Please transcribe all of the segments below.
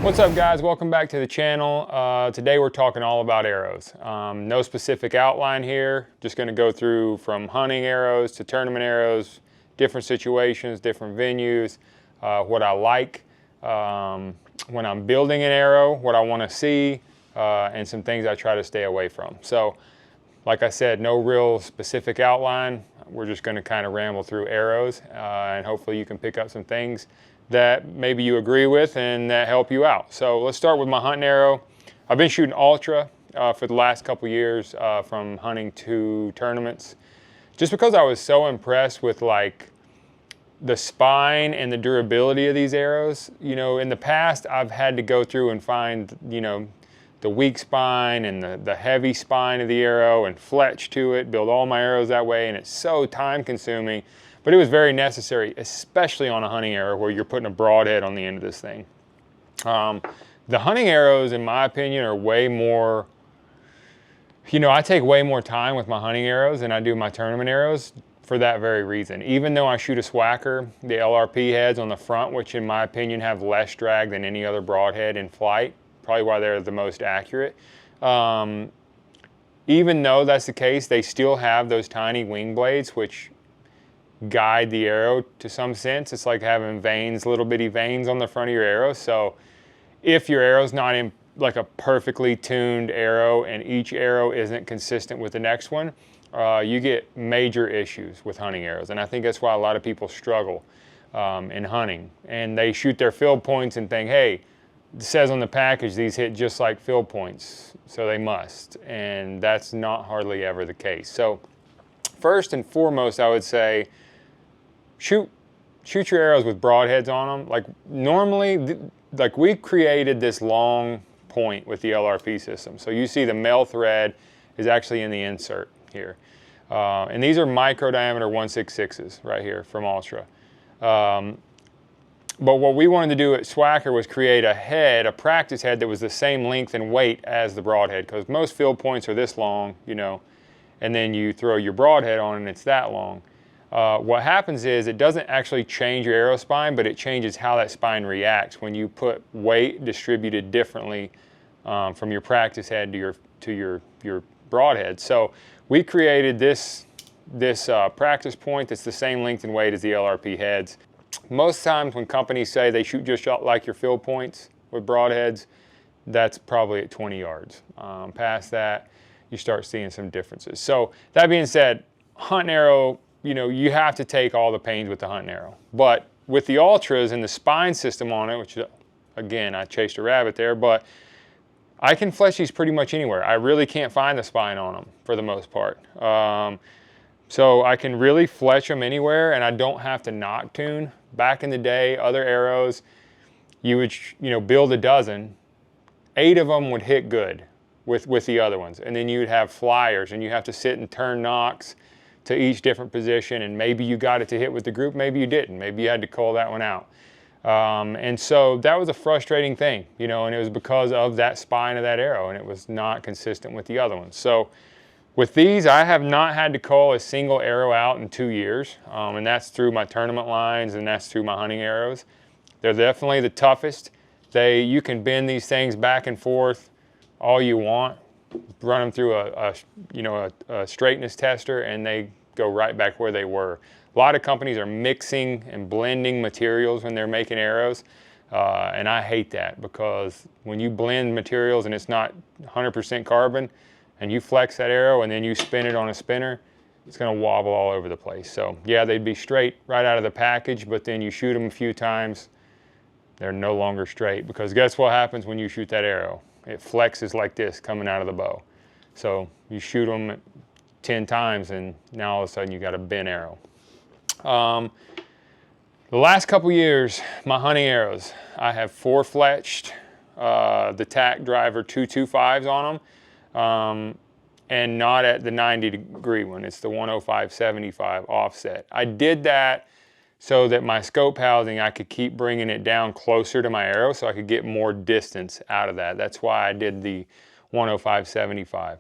What's up guys, welcome back to the channel. Today we're talking all about arrows. No specific outline here, just going to go through from hunting arrows to tournament arrows, different situations, different venues, what I like when I'm building an arrow, what I want to see, and some things I try to stay away from. So like I said, no real specific outline. We're just going to kind of ramble through arrows and hopefully you can pick up some things that maybe you agree with and that help you out. So let's start with my hunting arrow. I've been shooting ultra for the last couple years from hunting to tournaments, just because I was so impressed with like the spine and the durability of these arrows. You know, in the past I've had to go through and find, you know, the weak spine and the heavy spine of the arrow and fletch to it, build all my arrows that way, and it's so time consuming. But it was very necessary, especially on a hunting arrow where you're putting a broadhead on the end of this thing. The hunting arrows, in my opinion, are way more, you know, I take way more time with my hunting arrows than I do my tournament arrows for that very reason. Even though I shoot a swacker, the LRP heads on the front, which in my opinion have less drag than any other broadhead in flight, probably why they're the most accurate. Even though that's the case, they still have those tiny wing blades, which guide the arrow to some sense. It's like having veins, little bitty veins on the front of your arrow. So if your arrow's not in like a perfectly tuned arrow and each arrow isn't consistent with the next one, you get major issues with hunting arrows. And I think that's why a lot of people struggle in hunting. And they shoot their field points and think, hey, it says on the package these hit just like field points, so they must. And that's not hardly ever the case. So first and foremost, I would say, shoot your arrows with broadheads on them. Like normally, like we created this long point with the LRP system. So you see the male thread is actually in the insert here. And these are micro diameter 1/66s right here from Ultra. But what we wanted to do at Swacker was create a head, a practice head that was the same length and weight as the broadhead, because most field points are this long, you know, and then you throw your broadhead on and it's that long. What happens is it doesn't actually change your arrow spine, but it changes how that spine reacts when you put weight distributed differently from your practice head to your broadhead. So we created this practice point that's the same length and weight as the LRP heads. Most times when companies say they shoot just like your field points with broadheads, that's probably at 20 yards. Past that, you start seeing some differences. So that being said, hunting arrow, you know, you have to take all the pains with the hunting arrow. But with the Ultras and the spine system on it, which again, I chased a rabbit there, but I can fletch these pretty much anywhere. I really can't find the spine on them for the most part. So I can really fletch them anywhere and I don't have to knock tune. Back in the day, other arrows, you would, you know, build a dozen, 8 of them would hit good with the other ones. And then you'd have flyers and you have to sit and turn knocks to each different position, and maybe you got it to hit with the group, maybe you didn't. Maybe you had to call that one out. And so that was a frustrating thing, you know, and it was because of that spine of that arrow and it was not consistent with the other ones. So with these, I have not had to call a single arrow out in 2 years, and that's through my tournament lines and that's through my hunting arrows. They're definitely the toughest. You can bend these things back and forth all you want, run them through a straightness tester and they go right back where they were. A lot of companies are mixing and blending materials when they're making arrows, and I hate that, because when you blend materials and it's not 100% carbon and you flex that arrow and then you spin it on a spinner, it's going to wobble all over the place. So yeah, they'd be straight right out of the package, but then you shoot them a few times, they're no longer straight, because guess what happens when you shoot that arrow? It flexes like this coming out of the bow. So you shoot them 10 times and now all of a sudden you got a bent arrow. The last couple years, my hunting arrows, I have 4 fletched the tack driver 225s on them, and not at the 90-degree one. It's the 105/75 offset. I did that so that my scope housing, I could keep bringing it down closer to my arrow so I could get more distance out of that. That's why I did the 105/75.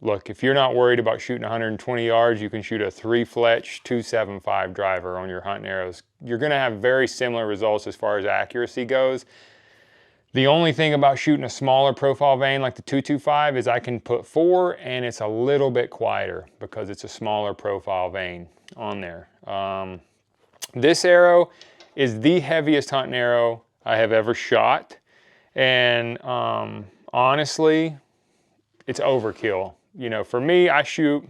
look, if you're not worried about shooting 120 yards, you can shoot a 3-fletch 275 driver on your hunting arrows. You're gonna have very similar results as far as accuracy goes. The only thing about shooting a smaller profile vane like the 225 is I can put 4 and it's a little bit quieter because it's a smaller profile vane on there. This arrow is the heaviest hunting arrow I have ever shot. And honestly, it's overkill. You know, for me, I shoot,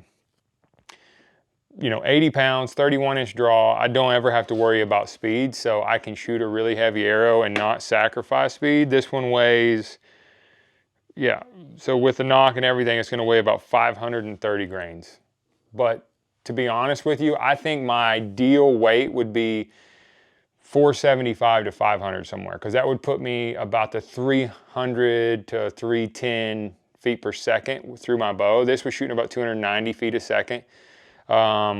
80 pounds, 31-inch draw. I don't ever have to worry about speed, so I can shoot a really heavy arrow and not sacrifice speed. This one weighs, yeah, so with the knock and everything, it's gonna weigh about 530 grains. But to be honest with you, I think my ideal weight would be 475 to 500 somewhere, because that would put me about the 300 to 310 feet per second through my bow. This was shooting about 290 feet a second,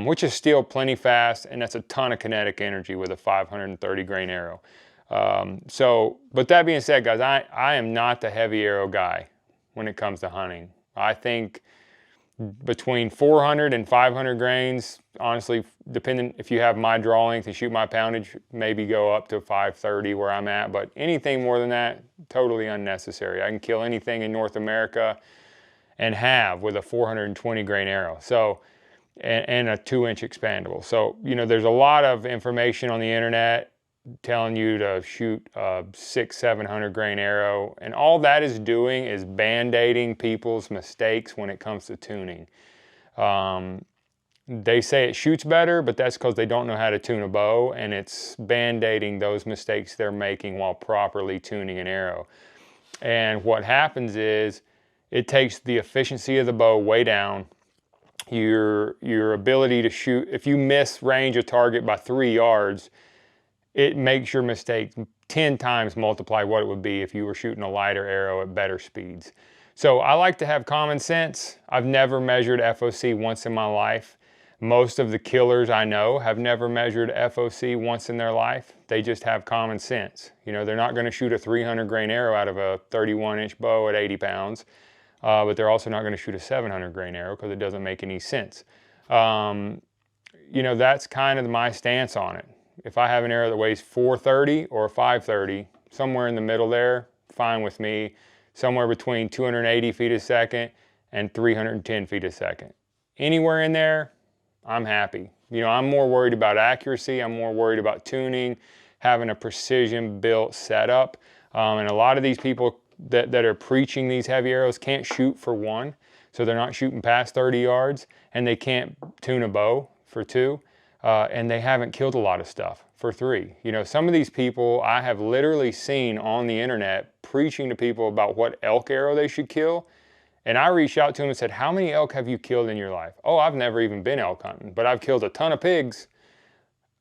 which is still plenty fast, and that's a ton of kinetic energy with a 530 grain arrow. But that being said, guys, I am not the heavy arrow guy when it comes to hunting. I think between 400 and 500 grains, honestly, depending if you have my draw length and shoot my poundage, maybe go up to 530 where I'm at, but anything more than that, totally unnecessary. I can kill anything in North America and have with a 420 grain arrow. So, and a 2-inch expandable. So, there's a lot of information on the internet telling you to shoot a 600-700 grain arrow, and all that is doing is band-aiding people's mistakes when it comes to tuning. They say it shoots better, but that's because they don't know how to tune a bow, and it's band-aiding those mistakes they're making while properly tuning an arrow. And what happens is it takes the efficiency of the bow way down. Your ability to shoot, if you miss range a target by 3 yards, it makes your mistake 10 times multiply what it would be if you were shooting a lighter arrow at better speeds. So I like to have common sense. I've never measured FOC once in my life. Most of the killers I know have never measured FOC once in their life. They just have common sense. They're not going to shoot a 300 grain arrow out of a 31-inch bow at 80 pounds, but they're also not going to shoot a 700 grain arrow because it doesn't make any sense. That's kind of my stance on it. If I have an arrow that weighs 430 or 530, somewhere in the middle there, fine with me. Somewhere between 280 feet a second and 310 feet a second. Anywhere in there, I'm happy. I'm more worried about accuracy. I'm more worried about tuning, having a precision built setup. And a lot of these people that are preaching these heavy arrows can't shoot for 1. So they're not shooting past 30 yards, and they can't tune a bow for 2. And they haven't killed a lot of stuff for 3. Some of these people I have literally seen on the internet preaching to people about what elk arrow they should kill. And I reached out to them and said, how many elk have you killed in your life? Oh, I've never even been elk hunting, but I've killed a ton of pigs.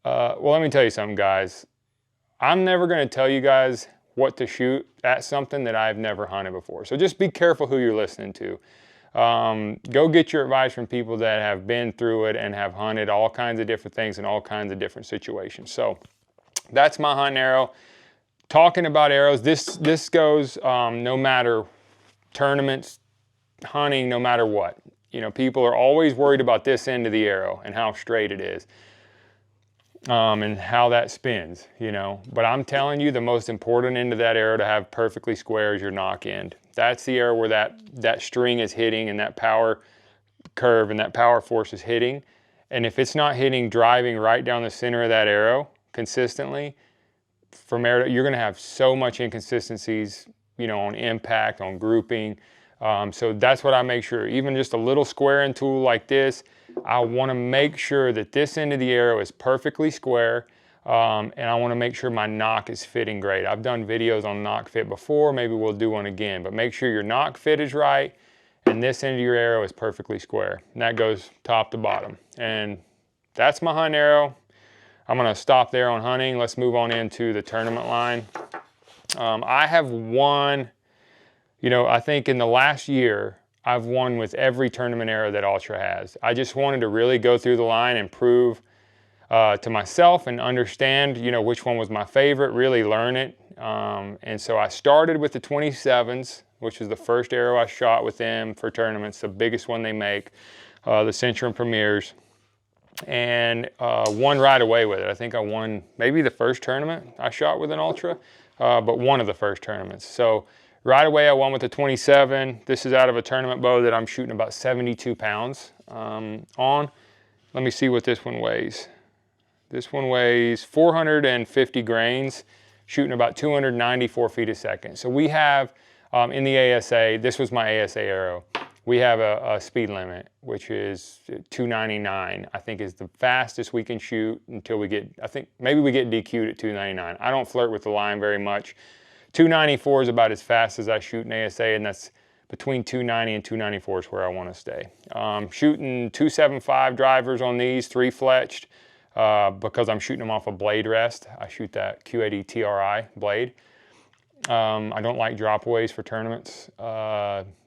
Well, let me tell you something, guys. I'm never going to tell you guys what to shoot at something that I've never hunted before. So just be careful who you're listening to. Go get your advice from people that have been through it and have hunted all kinds of different things in all kinds of different situations. So that's my hunting arrow. Talking about arrows, this goes no matter tournaments, hunting, no matter what. People are always worried about this end of the arrow and how straight it is, and how that spins, But I'm telling you, the most important end of that arrow to have perfectly square is your knock end. That's the arrow where that string is hitting and that power curve and that power force is hitting. And if it's not hitting, driving right down the center of that arrow consistently, from arrow, you're going to have so much inconsistencies, on impact, on grouping. So that's what I make sure. Even just a little square end tool like this, I want to make sure that this end of the arrow is perfectly square, and I want to make sure my knock is fitting great. I've done videos on knock fit before, maybe we'll do one again, but make sure your knock fit is right and this end of your arrow is perfectly square. And that goes top to bottom. And that's my hunting arrow. I'm going to stop there on hunting. Let's move on into the tournament line. I have won, I think in the last year, I've won with every tournament arrow that Ultra has. I just wanted to really go through the line and prove to myself and understand, which one was my favorite, really learn it. And so I started with the 27s, which is the first arrow I shot with them for tournaments, the biggest one they make, the Centurum Premiers, and won right away with it. I think I won maybe the first tournament I shot with an Ultra, but one of the first tournaments. So right away I won with the 27. This is out of a tournament bow that I'm shooting about 72 pounds on. Let me see what this one weighs. This one weighs 450 grains, shooting about 294 feet a second. So we have, in the ASA, this was my ASA arrow, we have a speed limit, which is 299, I think is the fastest we can shoot until we get, I think maybe we get DQ'd at 299. I don't flirt with the line very much. 294 is about as fast as I shoot in ASA, and that's between 290 and 294 is where I want to stay. Shooting 275 drivers on these, 3 fletched, because I'm shooting them off a blade rest. I shoot that Q80 TRI blade. I don't like dropaways for tournaments.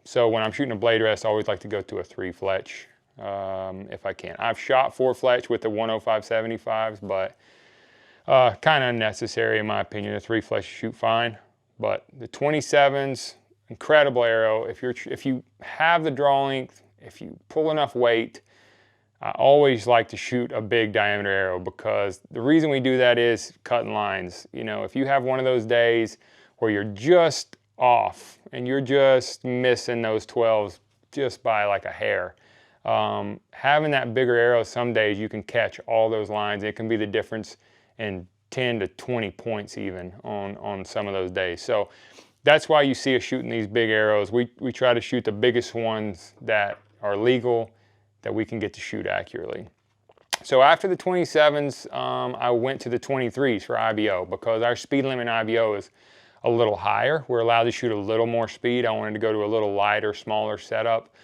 So when I'm shooting a blade rest, I always like to go to a 3 fletch if I can. I've shot 4 fletch with the 105/75s, but kind of unnecessary in my opinion. The 3 fletch shoot fine, but the 27s, incredible arrow. If you have the draw length, if you pull enough weight, I always like to shoot a big diameter arrow, because the reason we do that is cutting lines. You know, if you have one of those days where you're just off and you're just missing those 12s just by like a hair, having that bigger arrow, some days you can catch all those lines. It can be the difference in 10 to 20 points even on some of those days. So that's why you see us shooting these big arrows. We try to shoot the biggest ones that are legal, that we can get to shoot accurately. So after the 27s, I went to the 23s for IBO, because our speed limit in IBO is a little higher. We're allowed to shoot a little more speed. I wanted to go to a little lighter, smaller setup.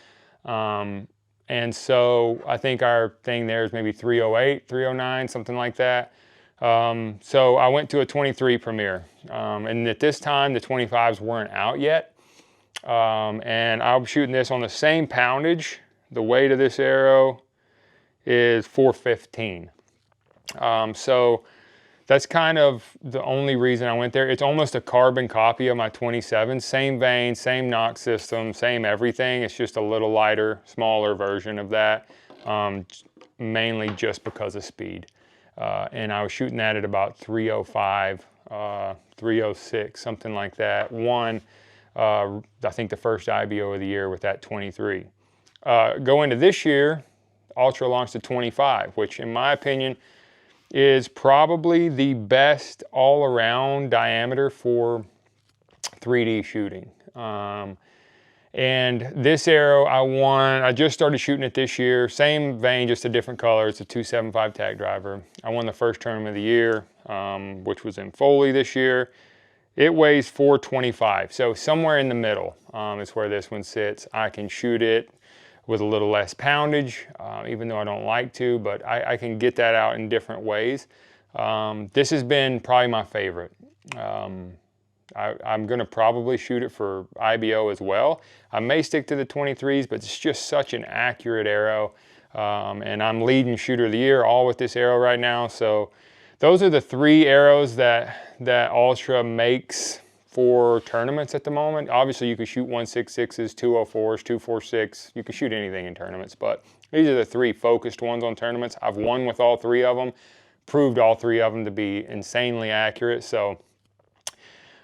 And so I think our thing there is maybe 308, 309, something like that. So I went to a 23 Premier. And at this time, the 25s weren't out yet. And I'm shooting this on the same poundage. The weight of this arrow is 415. So that's kind of the only reason I went there. It's almost a carbon copy of my 27, same vein, same knock system, same everything. It's just a little lighter, smaller version of that, mainly just because of speed. And I was shooting that at about 305, 306, something like that. I think the first IBO of the year with that 23. Going into this year, Ultra launched the 25, which in my opinion is probably the best all-around diameter for 3D shooting. And this arrow I just started shooting it this year, same vein, just a different color. It's a 275 tack driver. I won the first tournament of the year, which was in Foley this year. It weighs 425, so somewhere in the middle is where this one sits. I can shoot it with a little less poundage, even though I don't like to, but I can get that out in different ways. This has been probably my favorite. I'm gonna probably shoot it for IBO as well. I may stick to the 23s, but it's just such an accurate arrow. And I'm leading shooter of the year all with this arrow right now. So those are the 3 arrows that Ultra makes for tournaments at the moment. Obviously you can shoot 166s, 204s, 246. You can shoot anything in tournaments, but these are the 3 focused ones on tournaments. I've won with all 3 of them, proved all 3 of them to be insanely accurate. So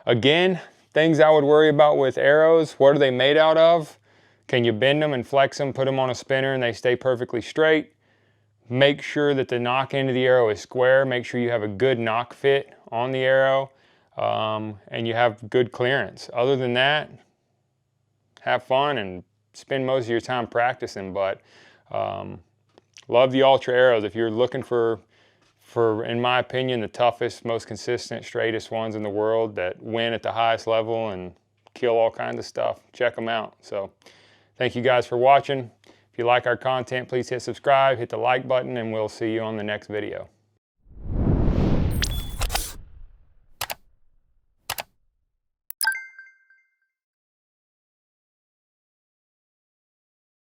again, things I would worry about with arrows: what are they made out of? Can you bend them and flex them, put them on a spinner and they stay perfectly straight? Make sure that the knock end of the arrow is square. Make sure you have a good knock fit on the arrow. And you have good clearance. Other than that, have fun and spend most of your time practicing. But love the Ultra arrows. If you're looking for, in my opinion, the toughest, most consistent, straightest ones in the world that win at the highest level and kill all kinds of stuff, check them out. So thank you guys for watching. If you like our content, please hit subscribe, hit the like button, and we'll see you on the next video.